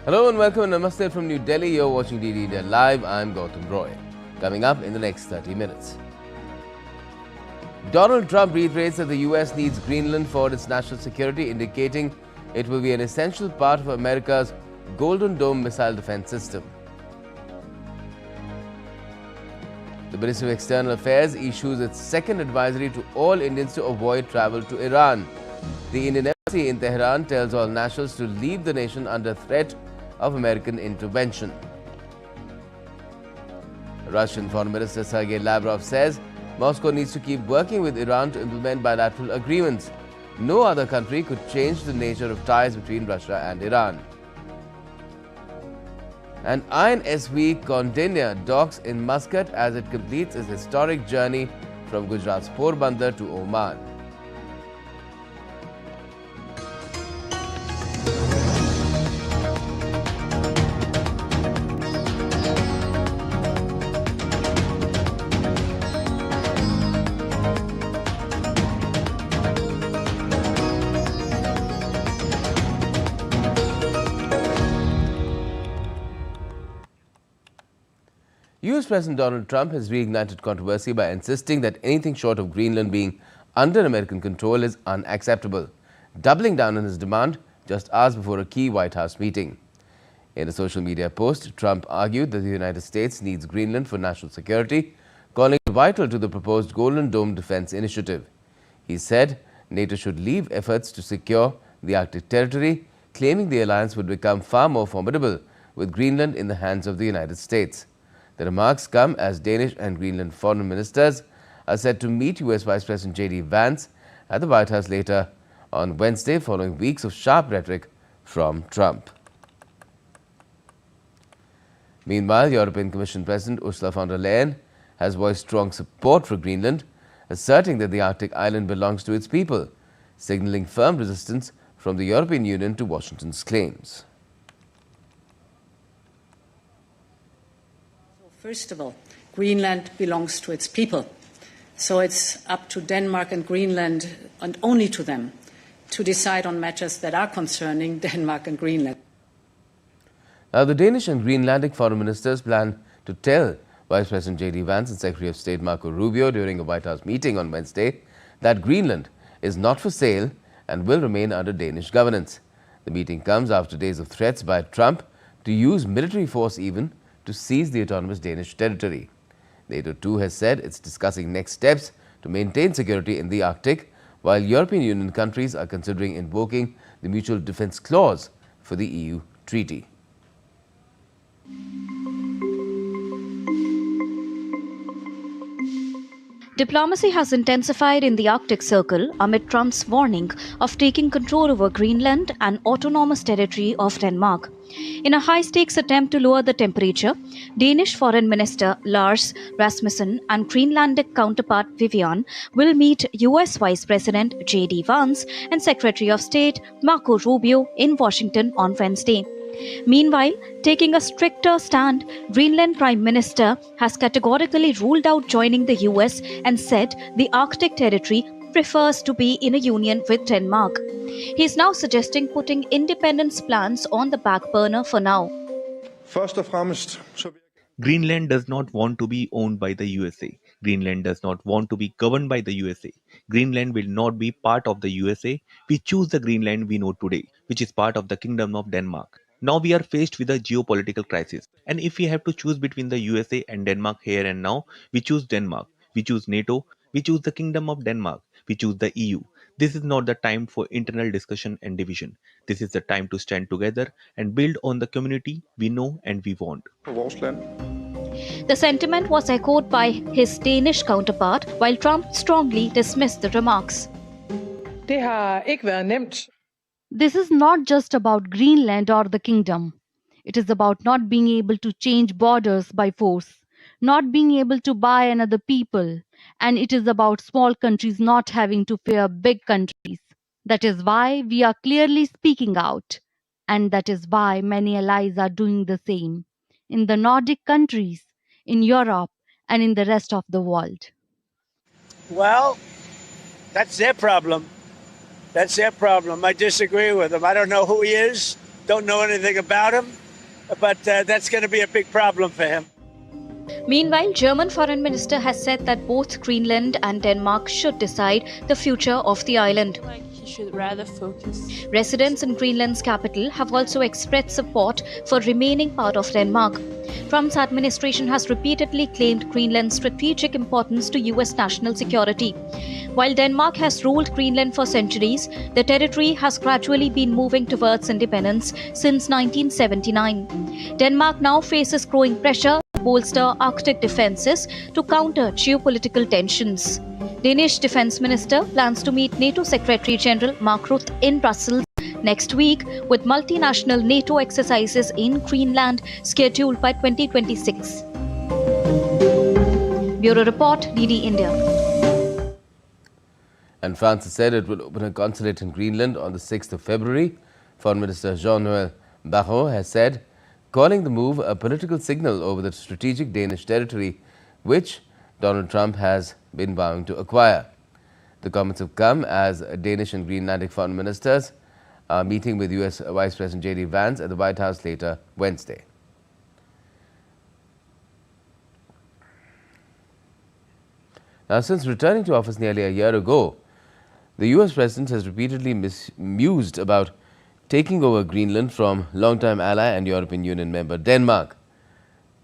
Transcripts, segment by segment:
Hello and welcome and namaste from New Delhi. You're watching DD India Live. I'm Gautam Roy. Coming up in the next 30 minutes. Donald Trump reiterates that the US needs Greenland for its national security, indicating it will be an essential part of America's Golden Dome missile defense system. The Ministry of External Affairs issues its second advisory to all Indians to avoid travel to Iran. The Indian embassy in Tehran tells all nationals to leave the nation under threat of American intervention. Russian Foreign Minister Sergei Lavrov says Moscow needs to keep working with Iran to implement bilateral agreements. No other country could change the nature of ties between Russia and Iran. And INSV Kaundinya docks in Muscat as it completes its historic journey from Gujarat's Porbandar to Oman. US President Donald Trump has reignited controversy by insisting that anything short of Greenland being under American control is unacceptable, doubling down on his demand just hours before a key White House meeting. In a social media post, Trump argued that the United States needs Greenland for national security, calling it vital to the proposed Golden Dome defense initiative. He said NATO should leave efforts to secure the Arctic territory, claiming the alliance would become far more formidable with Greenland in the hands of the United States. The remarks come as Danish and Greenland foreign ministers are set to meet US Vice President J.D. Vance at the White House later on Wednesday, following weeks of sharp rhetoric from Trump. Meanwhile, European Commission President Ursula von der Leyen has voiced strong support for Greenland, asserting that the Arctic island belongs to its people, signaling firm resistance from the European Union to Washington's claims. First of all, Greenland belongs to its people. So it's up to Denmark and Greenland, and only to them, to decide on matters that are concerning Denmark and Greenland. Now, the Danish and Greenlandic foreign ministers plan to tell Vice President J.D. Vance and Secretary of State Marco Rubio during a White House meeting on Wednesday that Greenland is not for sale and will remain under Danish governance. The meeting comes after days of threats by Trump to use military force even to seize the autonomous Danish territory. NATO too has said it's discussing next steps to maintain security in the Arctic, while European Union countries are considering invoking the Mutual Defence Clause for the EU treaty. Diplomacy has intensified in the Arctic Circle amid Trump's warning of taking control over Greenland, an autonomous territory of Denmark. In a high-stakes attempt to lower the temperature, Danish Foreign Minister Lars Rasmussen and Greenlandic counterpart Vivian will meet US Vice President J.D. Vance and Secretary of State Marco Rubio in Washington on Wednesday. Meanwhile, taking a stricter stand, Greenland Prime Minister has categorically ruled out joining the US and said the Arctic territory prefers to be in a union with Denmark. He is now suggesting putting independence plans on the back burner for now. Greenland does not want to be owned by the USA. Greenland does not want to be governed by the USA. Greenland will not be part of the USA. We choose the Greenland we know today, which is part of the Kingdom of Denmark. Now we are faced with a geopolitical crisis. And if we have to choose between the USA and Denmark here and now, we choose Denmark. We choose NATO. We choose the Kingdom of Denmark. We choose the EU. This is not the time for internal discussion and division. This is the time to stand together and build on the community we know and we want. The sentiment was echoed by his Danish counterpart, while Trump strongly dismissed the remarks. This is not just about Greenland or the kingdom. It is about not being able to change borders by force, not being able to buy another people, and it is about small countries not having to fear big countries. That is why we are clearly speaking out, and that is why many allies are doing the same, in the Nordic countries, in Europe, and in the rest of the world. Well, that's their problem. That's their problem. I disagree with them. I don't know who he is. Don't know anything about him, but that's going to be a big problem for him. Meanwhile, German Foreign Minister has said that both Greenland and Denmark should decide the future of the island. He should rather focus. Residents in Greenland's capital have also expressed support for remaining part of Denmark. Trump's administration has repeatedly claimed Greenland's strategic importance to US national security. While Denmark has ruled Greenland for centuries, the territory has gradually been moving towards independence since 1979. Denmark now faces growing pressure to bolster Arctic defenses to counter geopolitical tensions. Danish Defense Minister plans to meet NATO Secretary General Mark Rutte in Brussels next week, with multinational NATO exercises in Greenland scheduled by 2026. Bureau Report, DD India. And France has said it will open a consulate in Greenland on the 6th of February. Foreign Minister Jean-Noël Barrot has said, calling the move a political signal over the strategic Danish territory, which Donald Trump has been vowing to acquire. The comments have come as Danish and Greenlandic foreign ministers are meeting with US Vice President J.D. Vance at the White House later Wednesday. Now, since returning to office nearly a year ago, the US President has repeatedly mused about taking over Greenland from longtime ally and European Union member Denmark.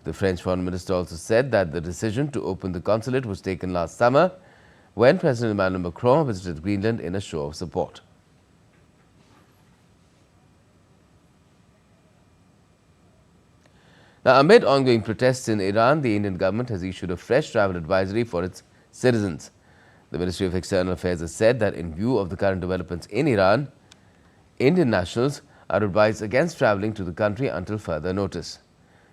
The French Foreign Minister also said that the decision to open the consulate was taken last summer when President Emmanuel Macron visited Greenland in a show of support. Now, amid ongoing protests in Iran, the Indian government has issued a fresh travel advisory for its citizens. The Ministry of External Affairs has said that in view of the current developments in Iran, Indian nationals are advised against travelling to the country until further notice.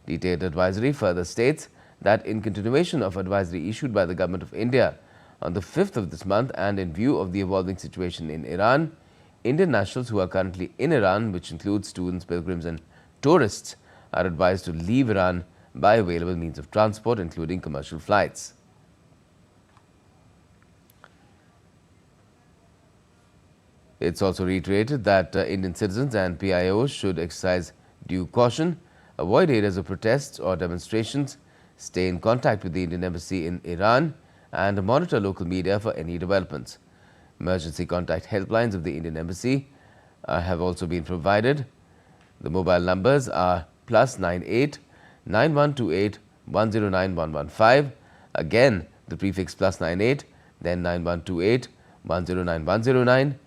Detailed advisory further states that in continuation of advisory issued by the Government of India on the 5th of this month and in view of the evolving situation in Iran, Indian nationals who are currently in Iran, which includes students, pilgrims and tourists, are advised to leave Iran by available means of transport, including commercial flights. It's also reiterated that Indian citizens and PIOs should exercise due caution, avoid areas of protests or demonstrations, stay in contact with the Indian Embassy in Iran, and monitor local media for any developments. Emergency contact helplines of the Indian Embassy have also been provided. The mobile numbers are +98 9128 109 115. Again, the prefix +98, then 9128 109 109,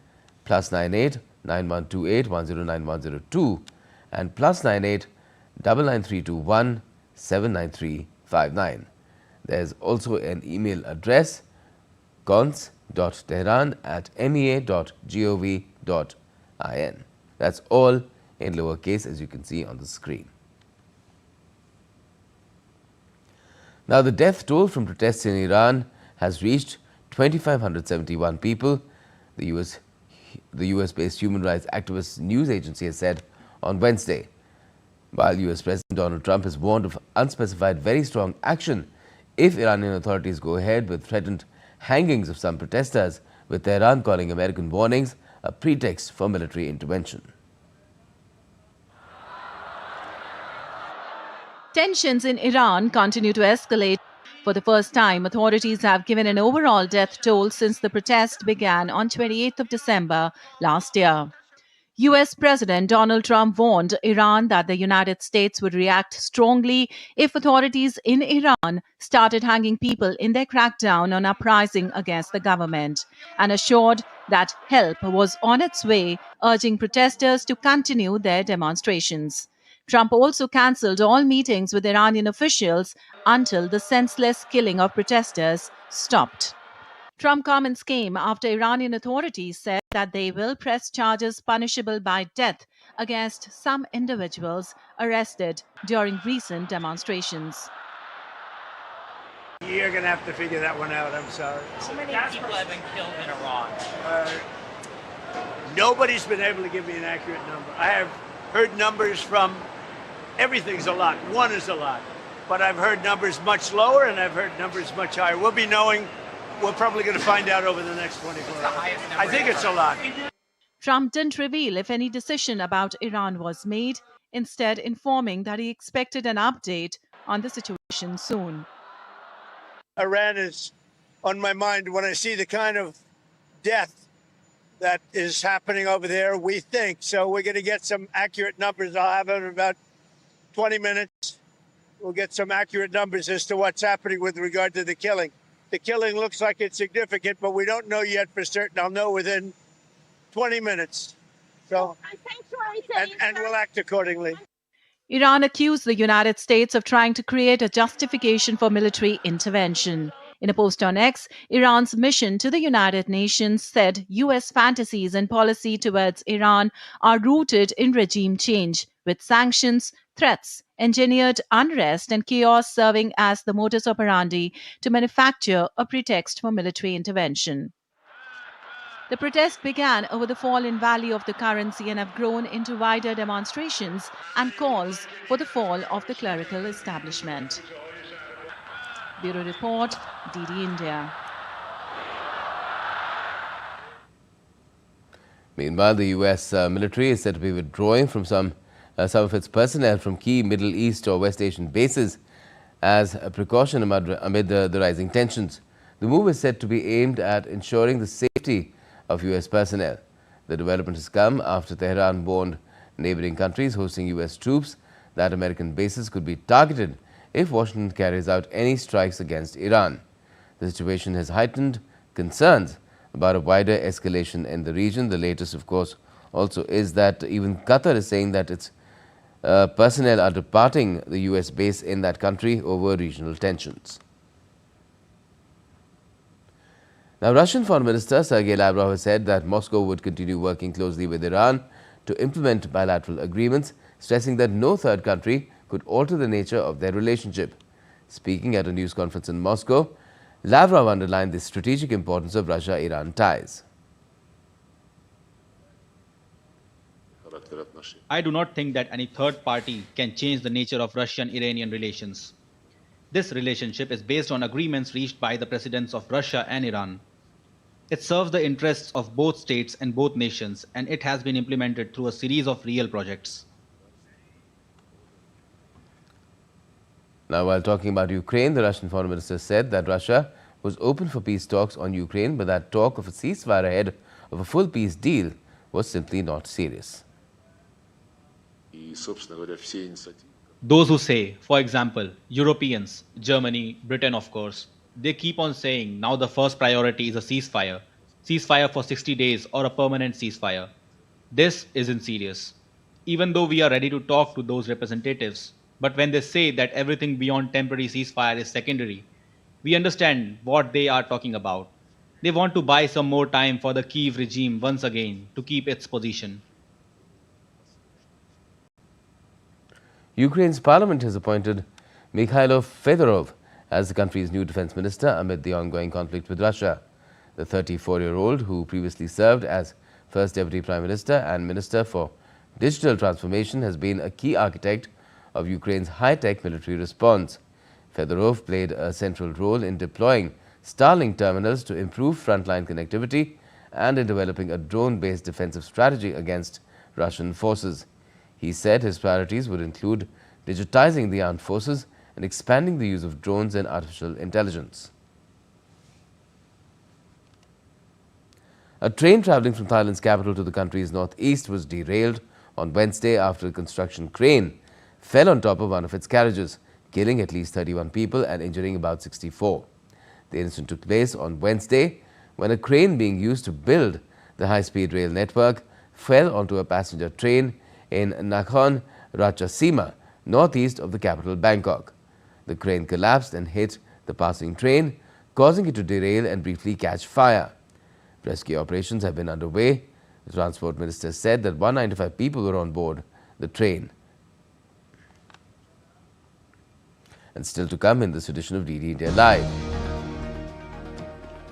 +98 9128 109 102, and +98 99321 79359. There's also an email address, cons.tehran@mea.gov.in. That's all in lowercase, as you can see on the screen. Now, the death toll from protests in Iran has reached 2,571 people. The US-based human rights activist news agency has said on Wednesday. While US President Donald Trump has warned of unspecified very strong action if Iranian authorities go ahead with threatened hangings of some protesters, with Tehran calling American warnings a pretext for military intervention. Tensions in Iran continue to escalate. For the first time, authorities have given an overall death toll since the protest began on 28th of December last year. US President Donald Trump warned Iran that the United States would react strongly if authorities in Iran started hanging people in their crackdown on uprising against the government, and assured that help was on its way, urging protesters to continue their demonstrations. Trump also cancelled all meetings with Iranian officials until the senseless killing of protesters stopped. Trump comments came after Iranian authorities said that they will press charges punishable by death against some individuals arrested during recent demonstrations. You're going to have to figure that one out, I'm sorry. How many people have been killed in Iran? Nobody's been able to give me an accurate number. I have heard numbers from everything's a lot, one is a lot. But I've heard numbers much lower and I've heard numbers much higher. We'll be knowing. We're probably going to find out over the next 24 hours. I think it's a lot. Trump didn't reveal if any decision about Iran was made, instead informing that he expected an update on the situation soon. Iran is on my mind when I see the kind of death that is happening over there, we think. So we're going to get some accurate numbers. I'll have it in about 20 minutes. We'll get some accurate numbers as to what's happening with regard to the killing. The killing looks like it's significant, but we don't know yet for certain. I'll know within 20 minutes. So, and we'll act accordingly. Iran accused the United States of trying to create a justification for military intervention. In a post on X, Iran's mission to the United Nations said U.S. fantasies and policy towards Iran are rooted in regime change, with sanctions, threats, engineered unrest, and chaos serving as the modus operandi to manufacture a pretext for military intervention. The protest began over the fall in value of the currency and have grown into wider demonstrations and calls for the fall of the clerical establishment. Bureau Report, DD India. Meanwhile, the U.S. military is said to be withdrawing from some of its personnel from key Middle East or West Asian bases as a precaution amid the rising tensions. The move is said to be aimed at ensuring the safety of U.S. personnel. The development has come after Tehran warned neighboring countries hosting U.S. troops that American bases could be targeted if Washington carries out any strikes against Iran. The situation has heightened concerns about a wider escalation in the region. The latest, of course, also is that even Qatar is saying that its personnel are departing the U.S. base in that country over regional tensions. Now, Russian Foreign Minister Sergei Lavrov has said that Moscow would continue working closely with Iran to implement bilateral agreements, stressing that no third country could alter the nature of their relationship. Speaking at a news conference in Moscow, Lavrov underlined the strategic importance of Russia-Iran ties. I do not think that any third party can change the nature of Russian-Iranian relations. This relationship is based on agreements reached by the presidents of Russia and Iran. It serves the interests of both states and both nations, and it has been implemented through a series of real projects. Now, while talking about Ukraine, the Russian Foreign Minister said that Russia was open for peace talks on Ukraine, but that talk of a ceasefire ahead of a full peace deal was simply not serious. Those who say, for example, Europeans, Germany, Britain of course, they keep on saying now the first priority is a ceasefire for 60 days or a permanent ceasefire. This isn't serious. Even though we are ready to talk to those representatives, but when they say that everything beyond temporary ceasefire is secondary, we understand what they are talking about. They want to buy some more time for the Kyiv regime once again to keep its position. Ukraine's parliament has appointed Mikhailo Fedorov as the country's new defense minister amid the ongoing conflict with Russia. The 34-year-old, who previously served as first deputy prime minister and minister for digital transformation, has been a key architect of Ukraine's high-tech military response. Fedorov played a central role in deploying Starlink terminals to improve frontline connectivity and in developing a drone-based defensive strategy against Russian forces. He said his priorities would include digitizing the armed forces and expanding the use of drones and artificial intelligence. A train traveling from Thailand's capital to the country's northeast was derailed on Wednesday after a construction crane fell on top of one of its carriages, killing at least 31 people and injuring about 64. The incident took place on Wednesday when a crane being used to build the high-speed rail network fell onto a passenger train in Nakhon Ratchasima, northeast of the capital Bangkok. The crane collapsed and hit the passing train, causing it to derail and briefly catch fire. Rescue operations have been underway. The transport minister said that 195 people were on board the train. And still to come in this edition of DD India Live.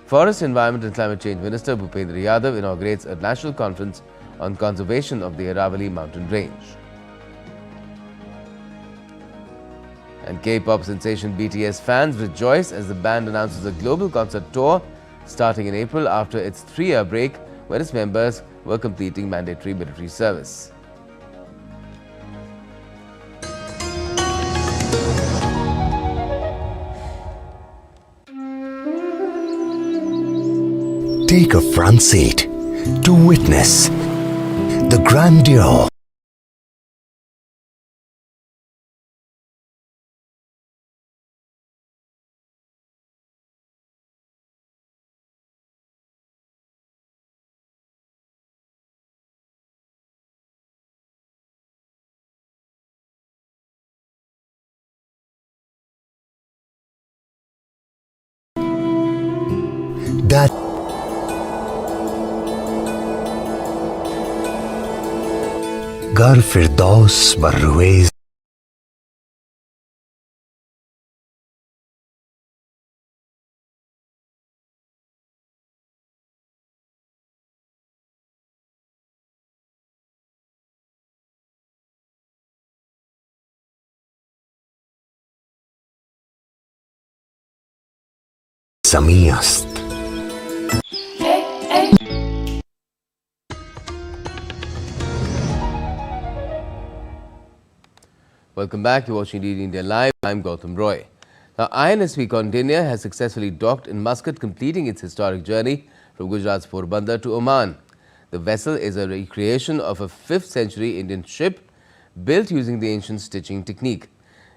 Forest, Environment and Climate Change Minister Bhupendra Yadav inaugurates a national conference on conservation of the Aravalli mountain range. And K-pop sensation BTS fans rejoice as the band announces a global concert tour starting in April after its 3-year break when its members were completing mandatory military service. Take a front seat to witness the grandeur that घर फिरदौस बर्रुएज समी अस्त Welcome back. You're watching DD India Live. I'm Gautam Roy. Now, INSV Kaundinya has successfully docked in Muscat, completing its historic journey from Gujarat's Porbandar to Oman. The vessel is a recreation of a 5th century Indian ship built using the ancient stitching technique.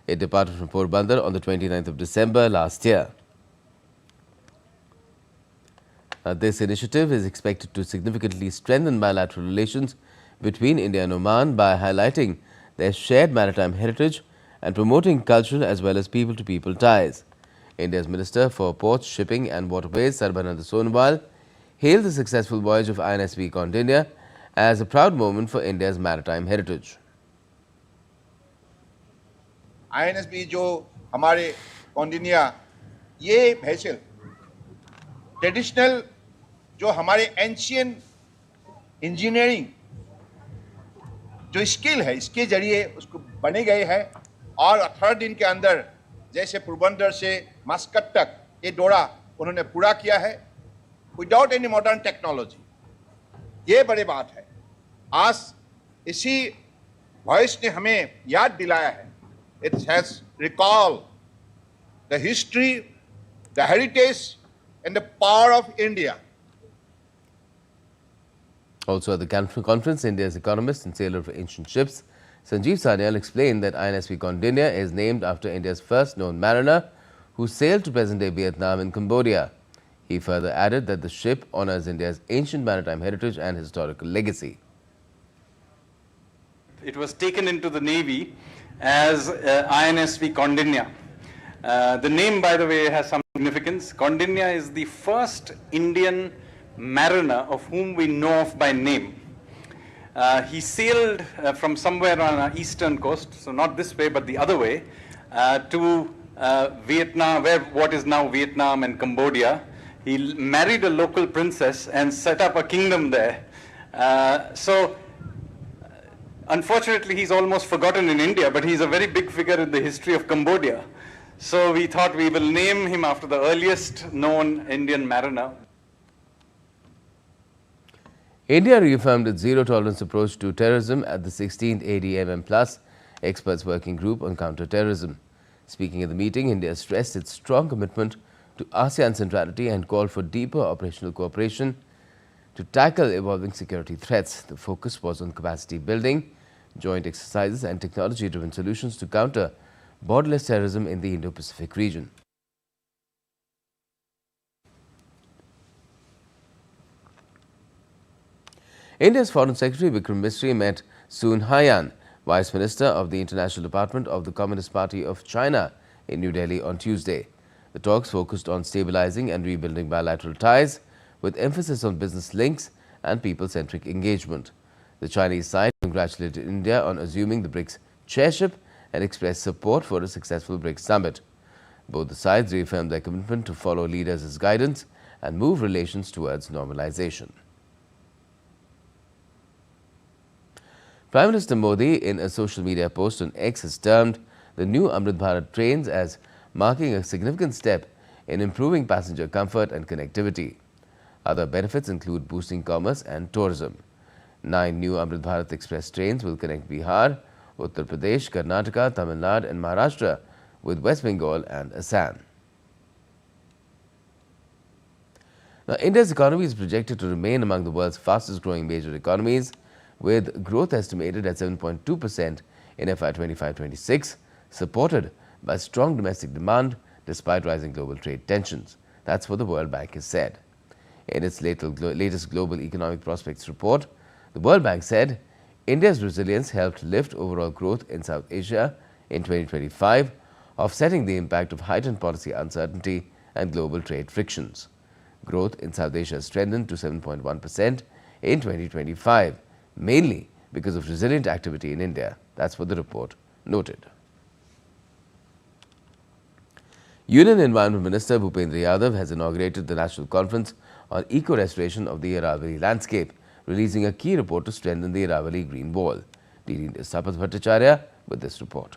It departed from Porbandar on the 29th of December last year. This initiative is expected to significantly strengthen bilateral relations between India and Oman by highlighting their shared maritime heritage and promoting cultural as well as people-to-people ties. India's Minister for Ports, Shipping and Waterways, Sarbananda Sonowal, hailed the successful voyage of INSV Kaundinya as a proud moment for India's maritime heritage. INSV जो हमारे कौंडिन्या ये vessel traditional जो हमारे ancient engineering जो skill है इसके जरिए उसको बने गए हैं और 18 दिन के अंदर जैसे पोरबंदर से मस्कट तक ये दौरा उन्होंने पूरा किया है विदाउट एनी मॉडर्न टेक्नोलॉजी। ये बड़ी बात है। आज इसी वॉयस ने हमें याद दिलाया है it has recall the history the heritage and the power of India. Also at the conference, India's economist and sailor of ancient ships, Sanjeev Sanyal, explained that INSV Kaundinya is named after India's first known mariner who sailed to present-day Vietnam and Cambodia. He further added that the ship honors India's ancient maritime heritage and historical legacy. It was taken into the Navy as INSV Kaundinya. The name, by the way, has some significance. Kaundinya is the first Indian mariner of whom we know of by name. He sailed from somewhere on our eastern coast, so not this way but the other way, to Vietnam, where what is now Vietnam and Cambodia. He married a local princess and set up a kingdom there. Unfortunately, he's almost forgotten in India, but he's a very big figure in the history of Cambodia. So we thought we will name him after the earliest known Indian mariner. India reaffirmed its zero-tolerance approach to terrorism at the 16th ADMM+ Experts Working Group on Counter-Terrorism. Speaking at the meeting, India stressed its strong commitment to ASEAN centrality and called for deeper operational cooperation to tackle evolving security threats. The focus was on capacity building, joint exercises and technology-driven solutions to counter borderless terrorism in the Indo-Pacific region. India's Foreign Secretary Vikram Misri met Sun Haiyan, Vice Minister of the International Department of the Communist Party of China in New Delhi on Tuesday. The talks focused on stabilizing and rebuilding bilateral ties with emphasis on business links and people-centric engagement. The Chinese side congratulated India on assuming the BRICS chairship and expressed support for a successful BRICS summit. Both the sides reaffirmed their commitment to follow leaders' guidance and move relations towards normalization. Prime Minister Modi, in a social media post on X, has termed the new Amrit Bharat trains as marking a significant step in improving passenger comfort and connectivity. Other benefits include boosting commerce and tourism. 9 new Amrit Bharat Express trains will connect Bihar, Uttar Pradesh, Karnataka, Tamil Nadu and Maharashtra with West Bengal and Assam. Now, India's economy is projected to remain among the world's fastest growing major economies, with growth estimated at 7.2% in FY 25-26, supported by strong domestic demand despite rising global trade tensions. That's what the World Bank has said. In its latest Global Economic Prospects report, the World Bank said India's resilience helped lift overall growth in South Asia in 2025, offsetting the impact of heightened policy uncertainty and global trade frictions. Growth in South Asia strengthened to 7.1% in 2025, mainly because of resilient activity in India. That's what the report noted. Union Environment Minister Bhupendra Yadav has inaugurated the National Conference on Eco-Restoration of the Aravalli Landscape, releasing a key report to strengthen the Aravalli Green Wall. DD India's Tapas Bhattacharya with this report.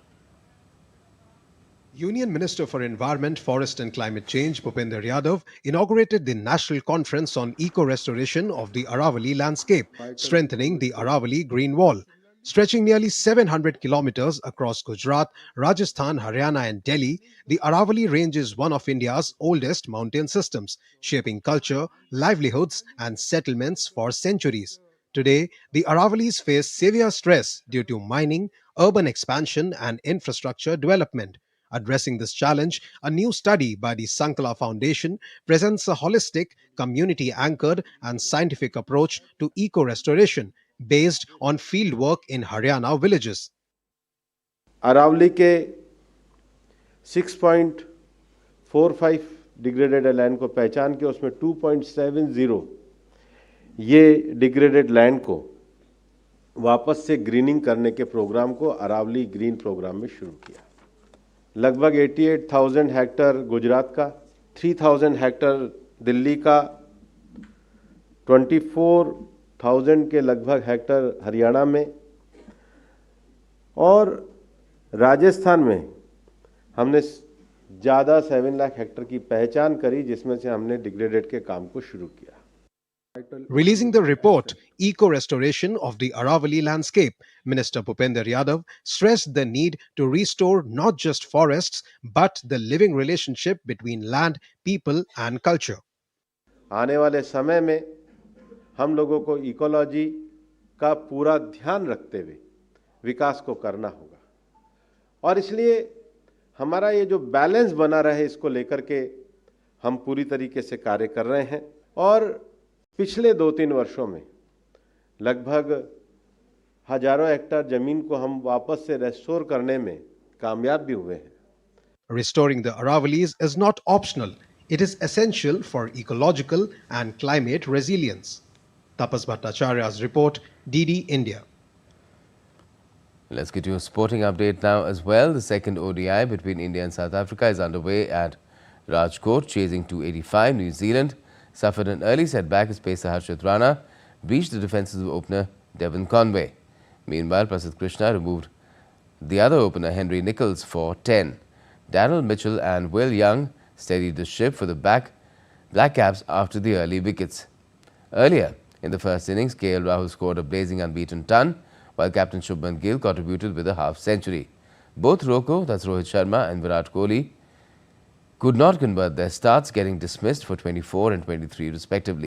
Union Minister for Environment, Forest and Climate Change Bhupendra Yadav inaugurated the National Conference on Eco-Restoration of the Aravalli Landscape, strengthening the Aravalli Green Wall. Stretching nearly 700 kilometers across Gujarat, Rajasthan, Haryana and Delhi, the Aravalli range is one of India's oldest mountain systems, shaping culture, livelihoods and settlements for centuries. Today, the Aravallis face severe stress due to mining, urban expansion and infrastructure development. Addressing this challenge, a new study by the Sankala Foundation presents a holistic, community-anchored and scientific approach to eco-restoration based on fieldwork in Haryana villages. Aravalli के 6.45 degraded land को पहचान के उसमें 2.70 ये degraded land को वापस से grinning करने के प्रोग्राम को अरावली ग्रीन प्रोग्राम में शुरू किया। लगभग 88,000 हेक्टर गुजरात का, 3,000 हेक्टर दिल्ली का, 24,000 के लगभग हेक्टर हरियाणा में और राजस्थान में हमने ज़्यादा 7 लाख हेक्टर की पहचान करी, जिसमें से हमने डिग्रेडेड के काम को शुरू किया। Releasing the report, Eco-Restoration of the Aravalli Landscape, Minister Bhupendra Yadav stressed the need to restore not just forests, but the living relationship between land, people and culture. आने वाले समय में हम लोगों को इकोलॉजी का पूरा ध्यान रखते हुए विकास को करना होगा और इसलिए हमारा ये जो बैलेंस बना रहे इसको लेकर के हम पूरी तरीके से कार्य कर रहे हैं और पिछले 2-3 वर्षों में लगभग हजारों हेक्टर जमीन को हम वापस से रेस्टोर करने में कामयाब भी हुए हैं। Restoring the Aravallis is not optional. It is essential for ecological and climate resilience. Tapas Bhattacharya's report, DD India. Let's get you a sporting update now as well. The second ODI between India and South Africa is underway at Rajkot, chasing 285. New Zealand suffered an early setback as pacer Harshit Rana breached the defences of opener Devon Conway. Meanwhile, Prasidh Krishna removed the other opener Henry Nicholls for 10. Darrell Mitchell and Will Young steadied the ship for the Black Caps after the early wickets. Earlier in the first innings, KL Rahul scored a blazing unbeaten ton, while Captain Shubman Gill contributed with a half-century. Both Roko, that's Rohit Sharma, and Virat Kohli could not convert their starts, getting dismissed for 24 and 23 respectively.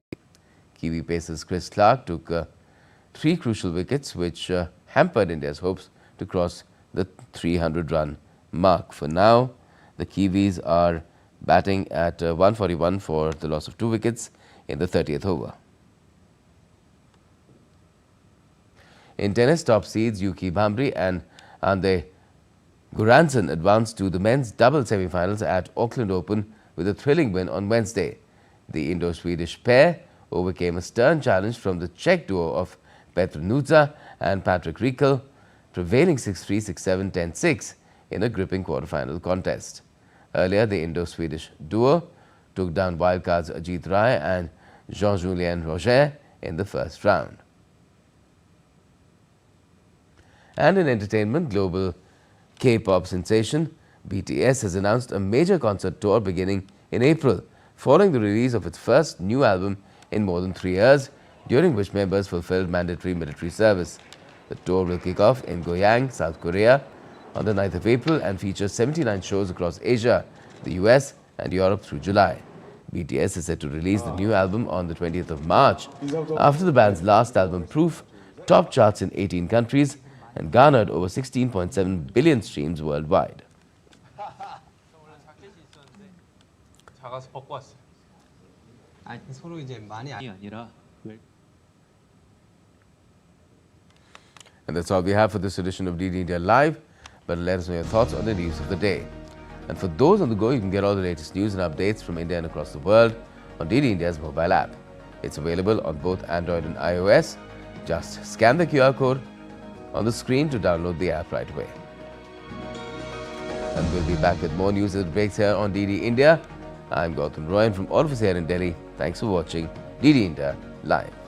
Kiwi pacers Chris Clark took 3 crucial wickets, which hampered India's hopes to cross the 300-run mark. For now, the Kiwis are batting at 141 for the loss of 2 wickets in the 30th over. In tennis, top seeds Yuki Bhambri and Ande Guranson advanced to the men's double semi-finals at Auckland Open with a thrilling win on Wednesday. The Indo-Swedish pair overcame a stern challenge from the Czech duo of Petr Nudza and Patrick Riekel, prevailing 6-3, 6-7, 10-6 in a gripping quarterfinal contest. Earlier, the Indo-Swedish duo took down wildcards Ajit Rai and Jean-Julien Roger in the first round. And in entertainment, global K-pop sensation BTS has announced a major concert tour beginning in April, following the release of its first new album in more than 3 years, during which members fulfilled mandatory military service. The tour will kick off in Goyang, South Korea on the 9th of April and features 79 shows across Asia, the US and Europe through July. BTS is set to release the new album on the 20th of March after the band's last album, Proof, topped charts in 18 countries and garnered over 16.7 billion streams worldwide. And that's all we have for this edition of DD India Live. But let us know your thoughts on the news of the day. And for those on the go, you can get all the latest news and updates from India and across the world on DD India's mobile app. It's available on both Android and iOS. Just scan the QR code on the screen to download the app right away. And we'll be back with more news as it breaks here on DD India. I'm Gautam Roy, and from all of us here in Delhi, thanks for watching DD India Live.